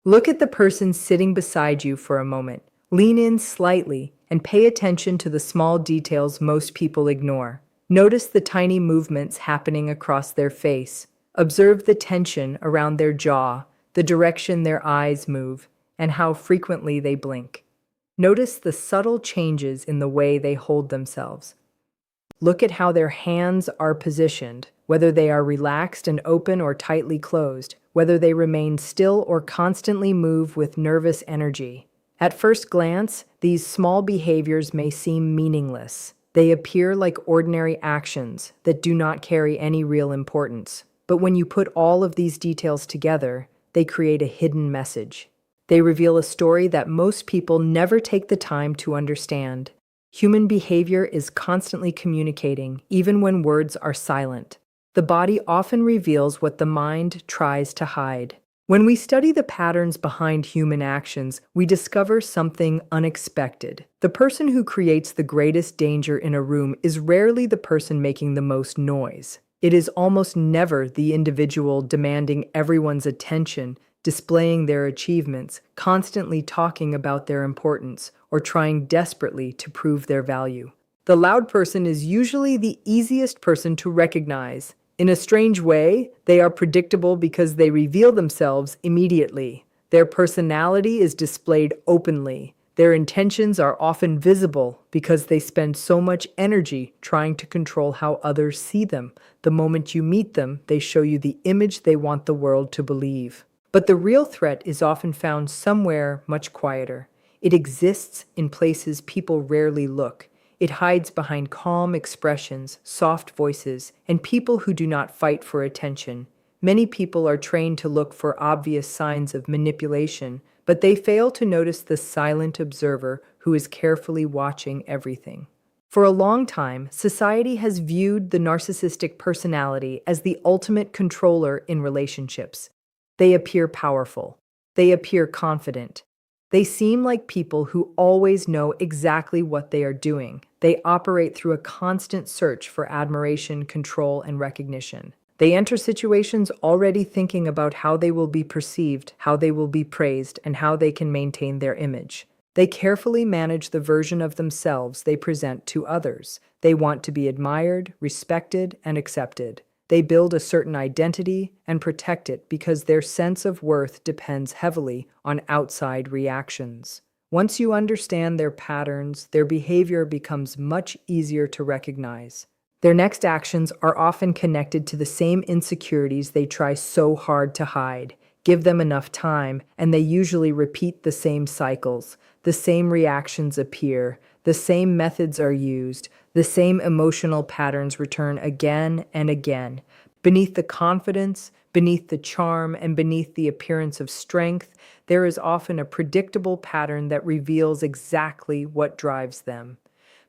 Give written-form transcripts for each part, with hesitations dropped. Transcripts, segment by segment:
Look at the person sitting beside you for a moment. Lean in slightly and pay attention to the small details most people ignore. Notice the tiny movements happening across their face. Observe the tension around their jaw, the direction their eyes move, and how frequently they blink. Notice the subtle changes in the way they hold themselves. Look at how their hands are positioned, whether they are relaxed and open or tightly closed, whether they remain still or constantly move with nervous energy. At first glance, these small behaviors may seem meaningless. They appear like ordinary actions that do not carry any real importance. But when you put all of these details together, they create a hidden message. They reveal a story that most people never take the time to understand. Human behavior is constantly communicating, even when words are silent. The body often reveals what the mind tries to hide. When we study the patterns behind human actions, we discover something unexpected. The person who creates the greatest danger in a room is rarely the person making the most noise. It is almost never the individual demanding everyone's attention, displaying their achievements, constantly talking about their importance, or trying desperately to prove their value. The loud person is usually the easiest person to recognize. In a strange way, they are predictable because they reveal themselves immediately. Their personality is displayed openly. Their intentions are often visible because they spend so much energy trying to control how others see them. The moment you meet them, they show you the image they want the world to believe. But the real threat is often found somewhere much quieter. It exists in places people rarely look. It hides behind calm expressions, soft voices, and people who do not fight for attention. Many people are trained to look for obvious signs of manipulation, but they fail to notice the silent observer who is carefully watching everything. For a long time, society has viewed the narcissistic personality as the ultimate controller in relationships. They appear powerful. They appear confident. They seem like people who always know exactly what they are doing. They operate through a constant search for admiration, control, and recognition. They enter situations already thinking about how they will be perceived, how they will be praised, and how they can maintain their image. They carefully manage the version of themselves they present to others. They want to be admired, respected, and accepted. They build a certain identity and protect it because their sense of worth depends heavily on outside reactions. Once you understand their patterns, their behavior becomes much easier to recognize. Their next actions are often connected to the same insecurities they try so hard to hide. Give them enough time, and they usually repeat the same cycles. The same reactions appear. The same methods are used. The same emotional patterns return again and again. Beneath the confidence, beneath the charm, and beneath the appearance of strength, there is often a predictable pattern that reveals exactly what drives them.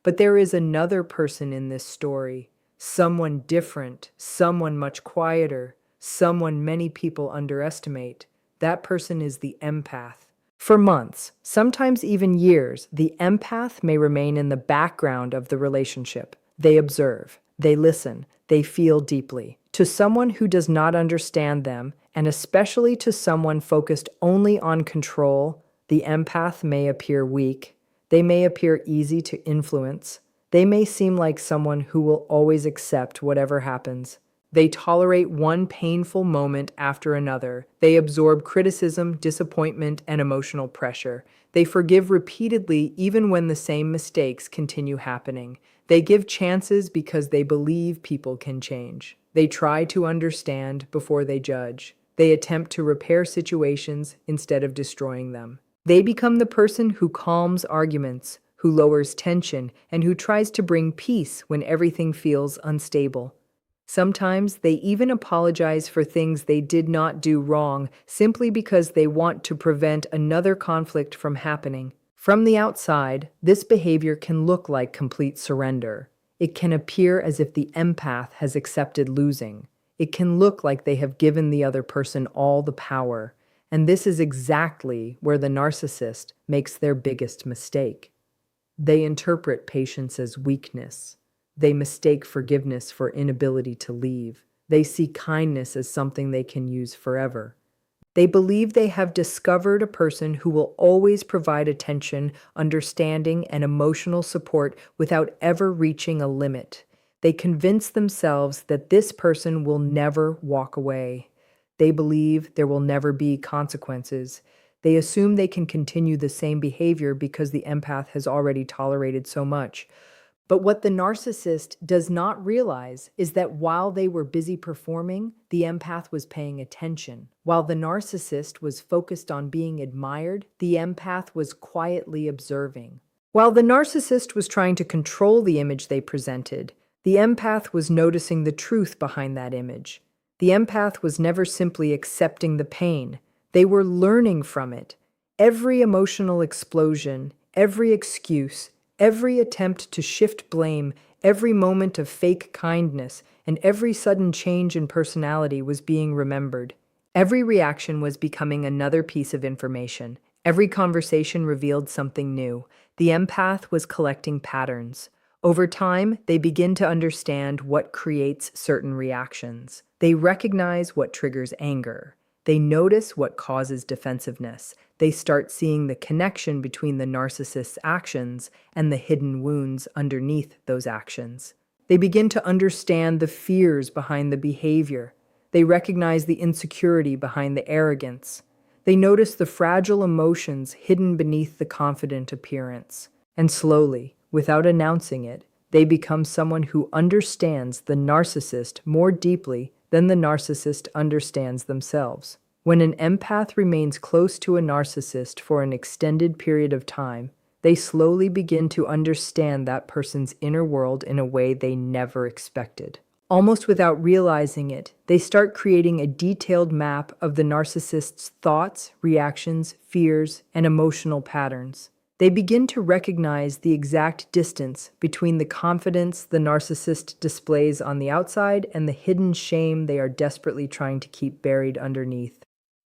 But there is another person in this story, someone different, someone much quieter, someone many people underestimate. That person is the empath. For months, sometimes even years, the empath may remain in the background of the relationship. They observe, they listen, they feel deeply. To someone who does not understand them, and especially to someone focused only on control, the empath may appear weak. They may appear easy to influence. They may seem like someone who will always accept whatever happens. They tolerate one painful moment after another. They absorb criticism, disappointment, and emotional pressure. They forgive repeatedly even when the same mistakes continue happening. They give chances because they believe people can change. They try to understand before they judge. They attempt to repair situations instead of destroying them. They become the person who calms arguments, who lowers tension, and who tries to bring peace when everything feels unstable. Sometimes they even apologize for things they did not do wrong simply because they want to prevent another conflict from happening. From the outside, this behavior can look like complete surrender. It can appear as if the empath has accepted losing. It can look like they have given the other person all the power. And this is exactly where the narcissist makes their biggest mistake. They interpret patience as weakness. They mistake forgiveness for inability to leave. They see kindness as something they can use forever. They believe they have discovered a person who will always provide attention, understanding, and emotional support without ever reaching a limit. They convince themselves that this person will never walk away. They believe there will never be consequences. They assume they can continue the same behavior because the empath has already tolerated so much. But what the narcissist does not realize is that while they were busy performing, the empath was paying attention. While the narcissist was focused on being admired, the empath was quietly observing. While the narcissist was trying to control the image they presented, the empath was noticing the truth behind that image. The empath was never simply accepting the pain. They were learning from it. Every emotional explosion, every excuse, every attempt to shift blame, every moment of fake kindness, and every sudden change in personality was being remembered. Every reaction was becoming another piece of information. Every conversation revealed something new. The empath was collecting patterns. Over time, they begin to understand what creates certain reactions. They recognize what triggers anger. They notice what causes defensiveness. They start seeing the connection between the narcissist's actions and the hidden wounds underneath those actions. They begin to understand the fears behind the behavior. They recognize the insecurity behind the arrogance. They notice the fragile emotions hidden beneath the confident appearance. And slowly, without announcing it, they become someone who understands the narcissist more deeply than the narcissist understands themselves. When an empath remains close to a narcissist for an extended period of time, they slowly begin to understand that person's inner world in a way they never expected. Almost without realizing it, they start creating a detailed map of the narcissist's thoughts, reactions, fears, and emotional patterns. They begin to recognize the exact distance between the confidence the narcissist displays on the outside and the hidden shame they are desperately trying to keep buried underneath.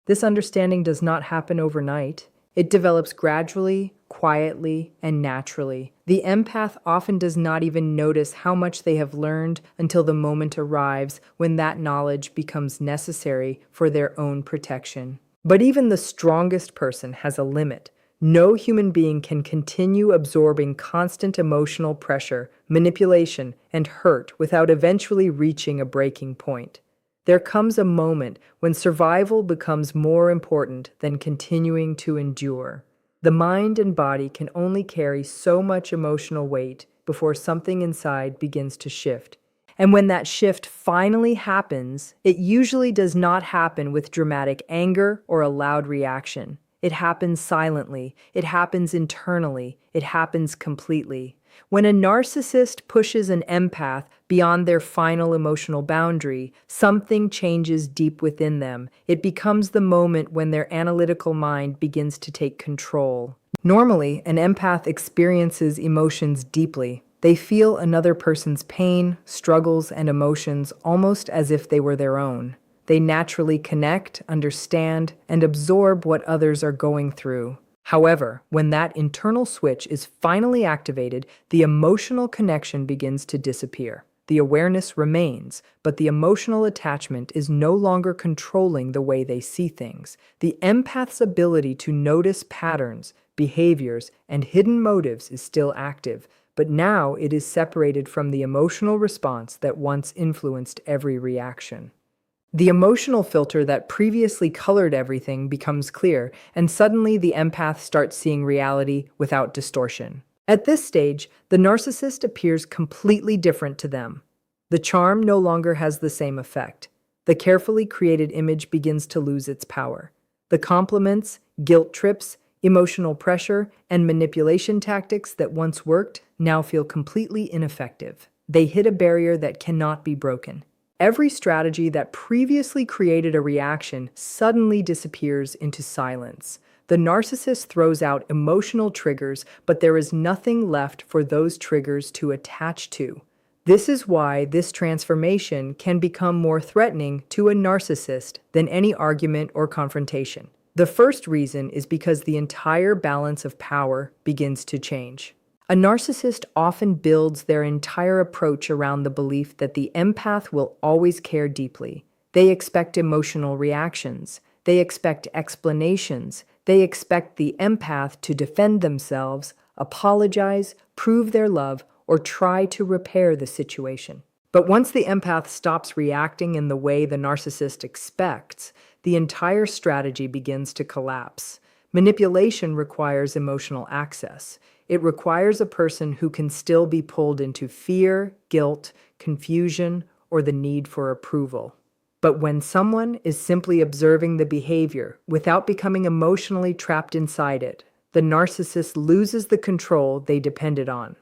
This understanding does not happen overnight. It develops gradually, quietly, and naturally. The empath often does not even notice how much they have learned until the moment arrives when that knowledge becomes necessary for their own protection. But even the strongest person has a limit. No human being can continue absorbing constant emotional pressure, manipulation, and hurt without eventually reaching a breaking point. There comes a moment when survival becomes more important than continuing to endure. The mind and body can only carry so much emotional weight before something inside begins to shift. And when that shift finally happens, it usually does not happen with dramatic anger or a loud reaction. It happens silently, it happens internally, it happens completely. When a narcissist pushes an empath beyond their final emotional boundary, something changes deep within them. It becomes the moment when their analytical mind begins to take control. Normally, an empath experiences emotions deeply. They feel another person's pain, struggles, and emotions almost as if they were their own. They naturally connect, understand, and absorb what others are going through. However, when that internal switch is finally activated, the emotional connection begins to disappear. The awareness remains, but the emotional attachment is no longer controlling the way they see things. The empath's ability to notice patterns, behaviors, and hidden motives is still active, but now it is separated from the emotional response that once influenced every reaction. The emotional filter that previously colored everything becomes clear, and suddenly the empath starts seeing reality without distortion. At this stage, the narcissist appears completely different to them. The charm no longer has the same effect. The carefully created image begins to lose its power. The compliments, guilt trips, emotional pressure, and manipulation tactics that once worked now feel completely ineffective. They hit a barrier that cannot be broken. Every strategy that previously created a reaction suddenly disappears into silence. The narcissist throws out emotional triggers, but there is nothing left for those triggers to attach to. This is why this transformation can become more threatening to a narcissist than any argument or confrontation. The first reason is because the entire balance of power begins to change. A narcissist often builds their entire approach around the belief that the empath will always care deeply. They expect emotional reactions. They They expect explanations. They expect the empath to defend themselves, apologize, prove their love, or try to repair the situation. But once the empath stops reacting in the way the narcissist expects, the entire strategy begins to collapse. Manipulation requires emotional access. It requires a person who can still be pulled into fear, guilt, confusion, or the need for approval. But when someone is simply observing the behavior without becoming emotionally trapped inside it, the narcissist loses the control they depended on.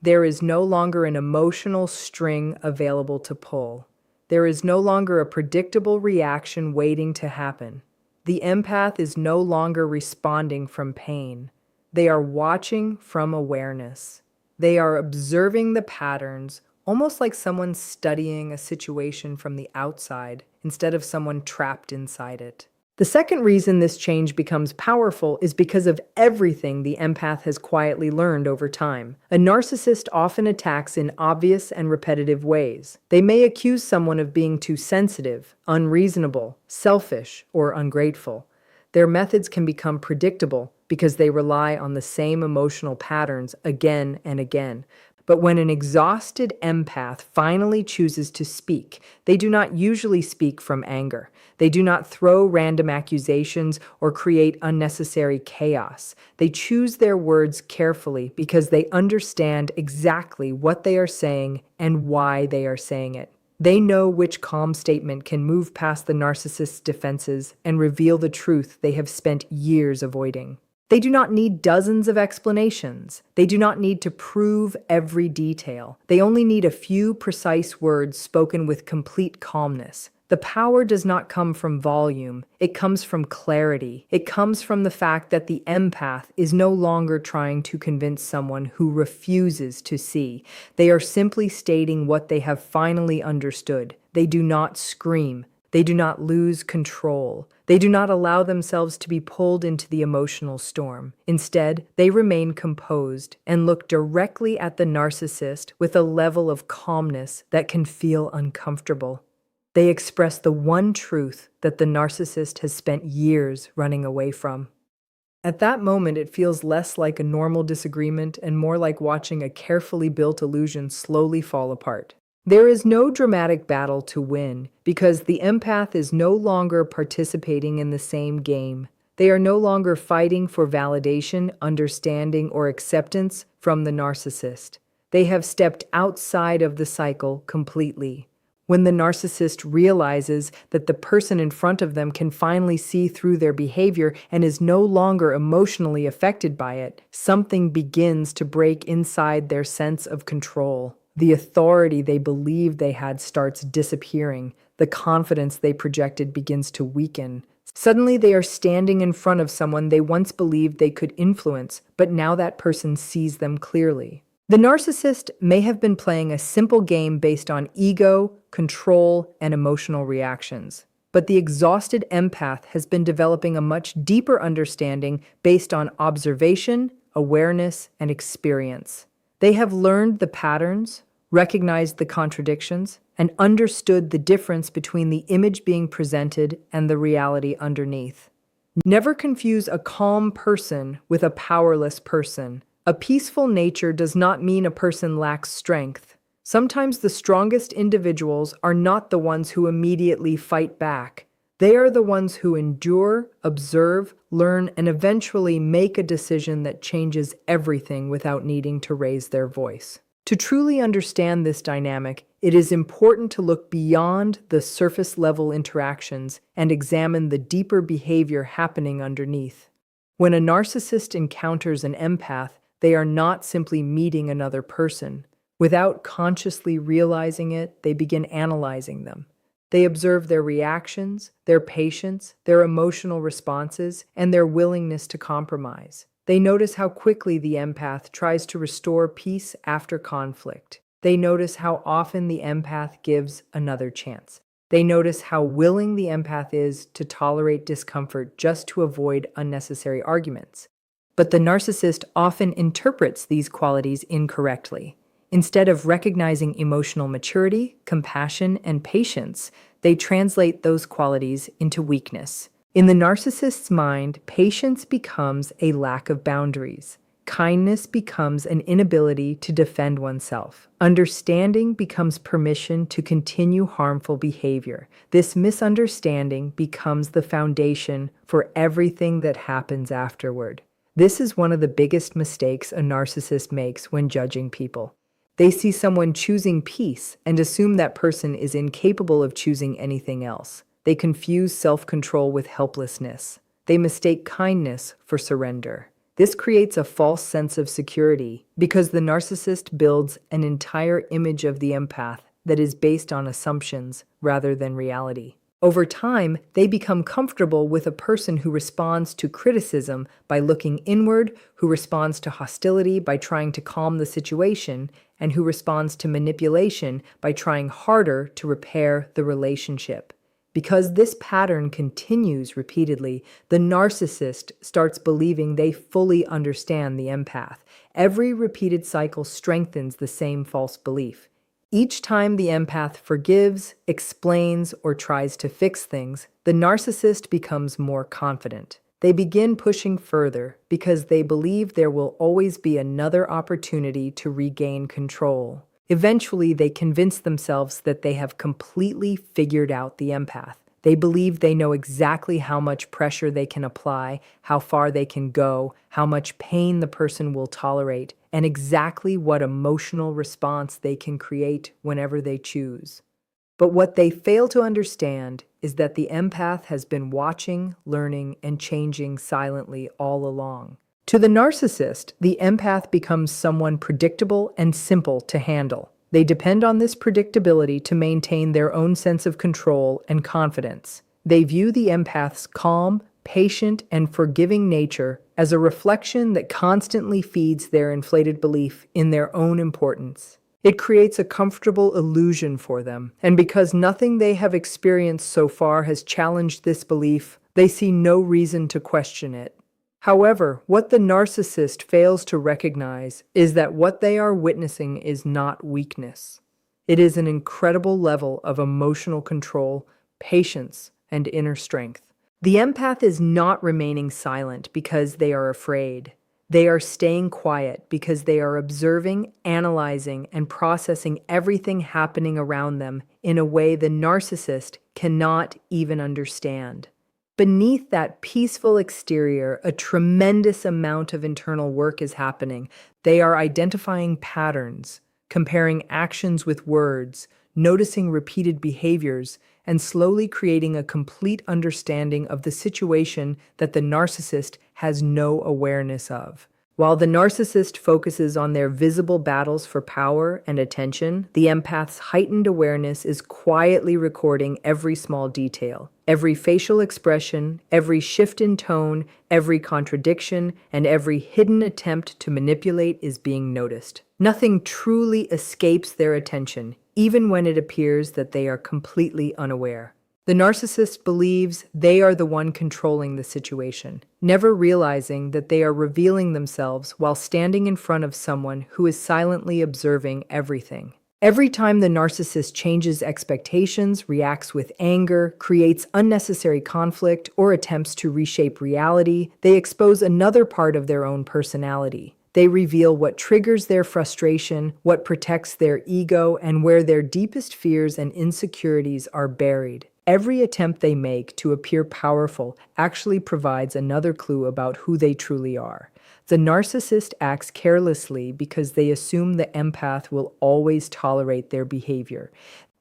There is no longer an emotional string available to pull. There is no longer a predictable reaction waiting to happen. The empath is no longer responding from pain. They are watching from awareness. They are observing the patterns, almost like someone studying a situation from the outside instead of someone trapped inside it. The second reason this change becomes powerful is because of everything the empath has quietly learned over time. A narcissist often attacks in obvious and repetitive ways. They may accuse someone of being too sensitive, unreasonable, selfish, or ungrateful. Their methods can become predictable because they rely on the same emotional patterns again and again. But when an exhausted empath finally chooses to speak, they do not usually speak from anger. They do not throw random accusations or create unnecessary chaos. They choose their words carefully because they understand exactly what they are saying and why they are saying it. They know which calm statement can move past the narcissist's defenses and reveal the truth they have spent years avoiding. They do not need dozens of explanations. They do not need to prove every detail. They only need a few precise words spoken with complete calmness. The power does not come from volume. It comes from clarity. It comes from the fact that the empath is no longer trying to convince someone who refuses to see. They are simply stating what they have finally understood. They do not scream. They do not lose control. They do not allow themselves to be pulled into the emotional storm. Instead, they remain composed and look directly at the narcissist with a level of calmness that can feel uncomfortable. They express the one truth that the narcissist has spent years running away from. At that moment, it feels less like a normal disagreement and more like watching a carefully built illusion slowly fall apart. There is no dramatic battle to win because the empath is no longer participating in the same game. They are no longer fighting for validation, understanding, or acceptance from the narcissist. They have stepped outside of the cycle completely. When the narcissist realizes that the person in front of them can finally see through their behavior and is no longer emotionally affected by it, something begins to break inside their sense of control. The authority they believed they had starts disappearing. The confidence they projected begins to weaken. Suddenly, they are standing in front of someone they once believed they could influence, but now that person sees them clearly. The narcissist may have been playing a simple game based on ego, control, and emotional reactions. But the exhausted empath has been developing a much deeper understanding based on observation, awareness, and experience. They have learned the patterns, recognized the contradictions, and understood the difference between the image being presented and the reality underneath. Never confuse a calm person with a powerless person. A peaceful nature does not mean a person lacks strength. Sometimes the strongest individuals are not the ones who immediately fight back. They are the ones who endure, observe, learn, and eventually make a decision that changes everything without needing to raise their voice. To truly understand this dynamic, it is important to look beyond the surface-level interactions and examine the deeper behavior happening underneath. When a narcissist encounters an empath, they are not simply meeting another person. Without consciously realizing it, they begin analyzing them. They observe their reactions, their patience, their emotional responses, and their willingness to compromise. They notice how quickly the empath tries to restore peace after conflict. They notice how often the empath gives another chance. They notice how willing the empath is to tolerate discomfort just to avoid unnecessary arguments. But the narcissist often interprets these qualities incorrectly. Instead of recognizing emotional maturity, compassion, and patience, they translate those qualities into weakness. In the narcissist's mind, patience becomes a lack of boundaries. Kindness becomes an inability to defend oneself. Understanding becomes permission to continue harmful behavior. This misunderstanding becomes the foundation for everything that happens afterward. This is one of the biggest mistakes a narcissist makes when judging people. They see someone choosing peace and assume that person is incapable of choosing anything else. They confuse self-control with helplessness. They mistake kindness for surrender. This creates a false sense of security because the narcissist builds an entire image of the empath that is based on assumptions rather than reality. Over time, they become comfortable with a person who responds to criticism by looking inward, who responds to hostility by trying to calm the situation, and who responds to manipulation by trying harder to repair the relationship. Because this pattern continues repeatedly, the narcissist starts believing they fully understand the empath. Every repeated cycle strengthens the same false belief. Each time the empath forgives, explains, or tries to fix things, the narcissist becomes more confident. They begin pushing further because they believe there will always be another opportunity to regain control. Eventually, they convince themselves that they have completely figured out the empath. They believe they know exactly how much pressure they can apply, how far they can go, how much pain the person will tolerate, and exactly what emotional response they can create whenever they choose. But what they fail to understand is that the empath has been watching, learning, and changing silently all along. To the narcissist, the empath becomes someone predictable and simple to handle. They depend on this predictability to maintain their own sense of control and confidence. They view the empath's calm, patient, and forgiving nature as a reflection that constantly feeds their inflated belief in their own importance. It creates a comfortable illusion for them, and because nothing they have experienced so far has challenged this belief, they see no reason to question it. However, what the narcissist fails to recognize is that what they are witnessing is not weakness. It is an incredible level of emotional control, patience, and inner strength. The empath is not remaining silent because they are afraid. They are staying quiet because they are observing, analyzing, and processing everything happening around them in a way the narcissist cannot even understand. Beneath that peaceful exterior, a tremendous amount of internal work is happening. They are identifying patterns, comparing actions with words, noticing repeated behaviors, and slowly creating a complete understanding of the situation that the narcissist has no awareness of. While the narcissist focuses on their visible battles for power and attention, the empath's heightened awareness is quietly recording every small detail. Every facial expression, every shift in tone, every contradiction, and every hidden attempt to manipulate is being noticed. Nothing truly escapes their attention, even when it appears that they are completely unaware. The narcissist believes they are the one controlling the situation, never realizing that they are revealing themselves while standing in front of someone who is silently observing everything. Every time the narcissist changes expectations, reacts with anger, creates unnecessary conflict, or attempts to reshape reality, they expose another part of their own personality. They reveal what triggers their frustration, what protects their ego, and where their deepest fears and insecurities are buried. Every attempt they make to appear powerful actually provides another clue about who they truly are. The narcissist acts carelessly because they assume the empath will always tolerate their behavior.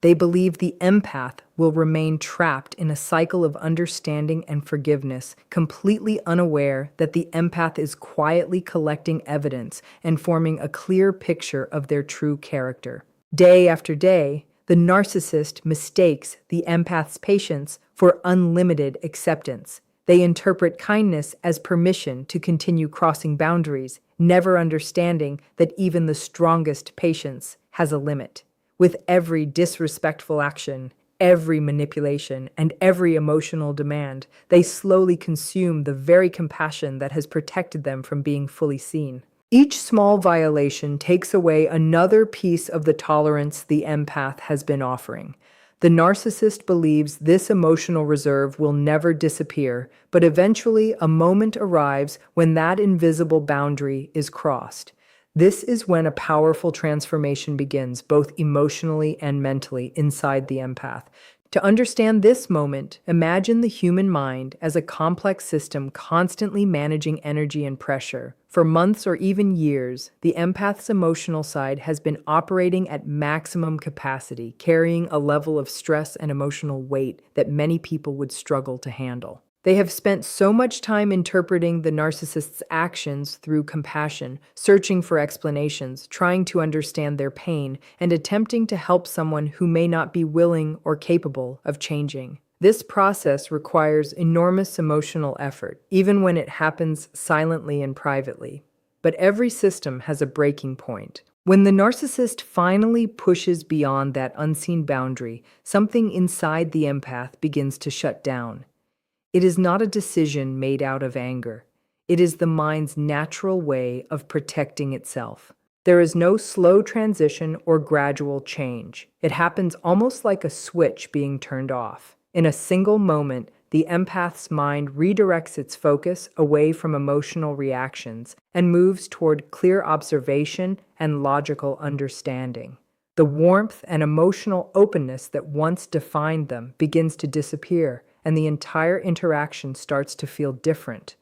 They believe the empath will remain trapped in a cycle of understanding and forgiveness, completely unaware that the empath is quietly collecting evidence and forming a clear picture of their true character. Day after day, the narcissist mistakes the empath's patience for unlimited acceptance. They interpret kindness as permission to continue crossing boundaries, never understanding that even the strongest patience has a limit. With every disrespectful action, every manipulation, and every emotional demand, they slowly consume the very compassion that has protected them from being fully seen. Each small violation takes away another piece of the tolerance the empath has been offering. The narcissist believes this emotional reserve will never disappear, but eventually a moment arrives when that invisible boundary is crossed. This is when a powerful transformation begins, both emotionally and mentally, inside the empath. To understand this moment, imagine the human mind as a complex system constantly managing energy and pressure. For months or even years, the empath's emotional side has been operating at maximum capacity, carrying a level of stress and emotional weight that many people would struggle to handle. They have spent so much time interpreting the narcissist's actions through compassion, searching for explanations, trying to understand their pain, and attempting to help someone who may not be willing or capable of changing. This process requires enormous emotional effort, even when it happens silently and privately. But every system has a breaking point. When the narcissist finally pushes beyond that unseen boundary, something inside the empath begins to shut down. It is not a decision made out of anger. It is the mind's natural way of protecting itself. There is no slow transition or gradual change. It happens almost like a switch being turned off. In a single moment, the empath's mind redirects its focus away from emotional reactions and moves toward clear observation and logical understanding. The warmth and emotional openness that once defined them begins to disappear, and the entire interaction starts to feel different.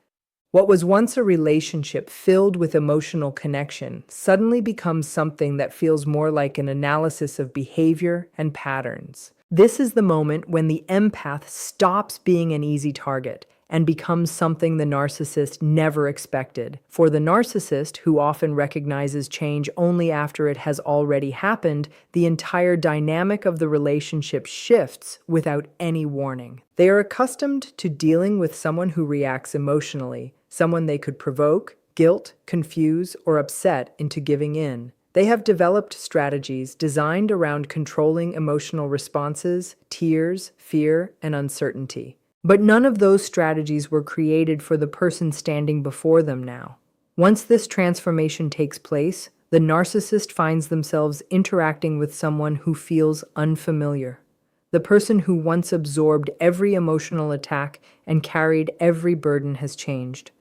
What was once a relationship filled with emotional connection suddenly becomes something that feels more like an analysis of behavior and patterns. This is the moment when the empath stops being an easy target and becomes something the narcissist never expected. For the narcissist, who often recognizes change only after it has already happened, the entire dynamic of the relationship shifts without any warning. They are accustomed to dealing with someone who reacts emotionally, someone they could provoke, guilt, confuse, or upset into giving in. They have developed strategies designed around controlling emotional responses, tears, fear, and uncertainty. But none of those strategies were created for the person standing before them now. Once this transformation takes place, the narcissist finds themselves interacting with someone who feels unfamiliar. The person who once absorbed every emotional attack and carried every burden has changed.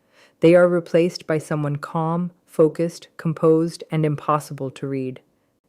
They are replaced by someone calm, focused, composed, and impossible to read.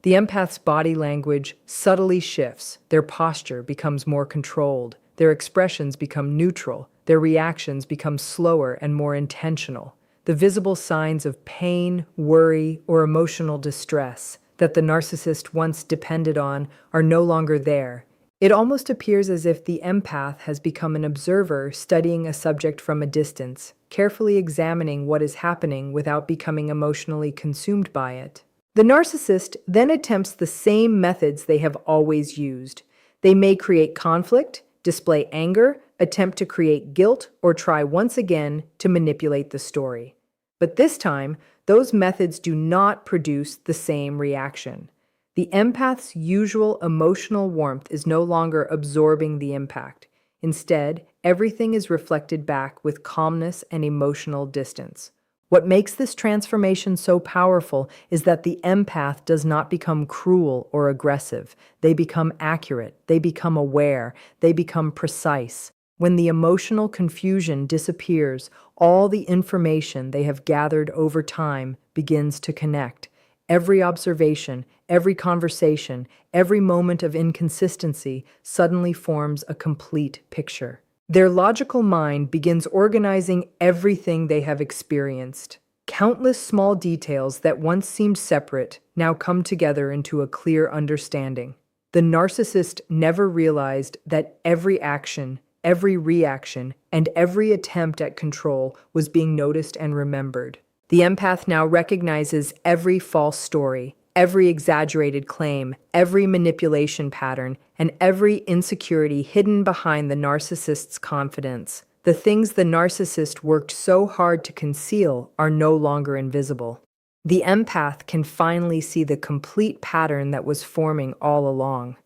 The empath's body language subtly shifts. Their posture becomes more controlled. Their expressions become neutral. Their reactions become slower and more intentional. The visible signs of pain, worry, or emotional distress that the narcissist once depended on are no longer there. It almost appears as if the empath has become an observer studying a subject from a distance, carefully examining what is happening without becoming emotionally consumed by it. The narcissist then attempts the same methods they have always used. They may create conflict, display anger, attempt to create guilt, or try once again to manipulate the story. But this time, those methods do not produce the same reaction. The empath's usual emotional warmth is no longer absorbing the impact. Instead, everything is reflected back with calmness and emotional distance. What makes this transformation so powerful is that the empath does not become cruel or aggressive. They become accurate, they become aware, they become precise. When the emotional confusion disappears, all the information they have gathered over time begins to connect. Every observation, every conversation, every moment of inconsistency suddenly forms a complete picture. Their logical mind begins organizing everything they have experienced. Countless small details that once seemed separate now come together into a clear understanding. The narcissist never realized that every action, every reaction, and every attempt at control was being noticed and remembered. The empath now recognizes every false story, every exaggerated claim, every manipulation pattern, and every insecurity hidden behind the narcissist's confidence. The things the narcissist worked so hard to conceal are no longer invisible. The empath can finally see the complete pattern that was forming all along.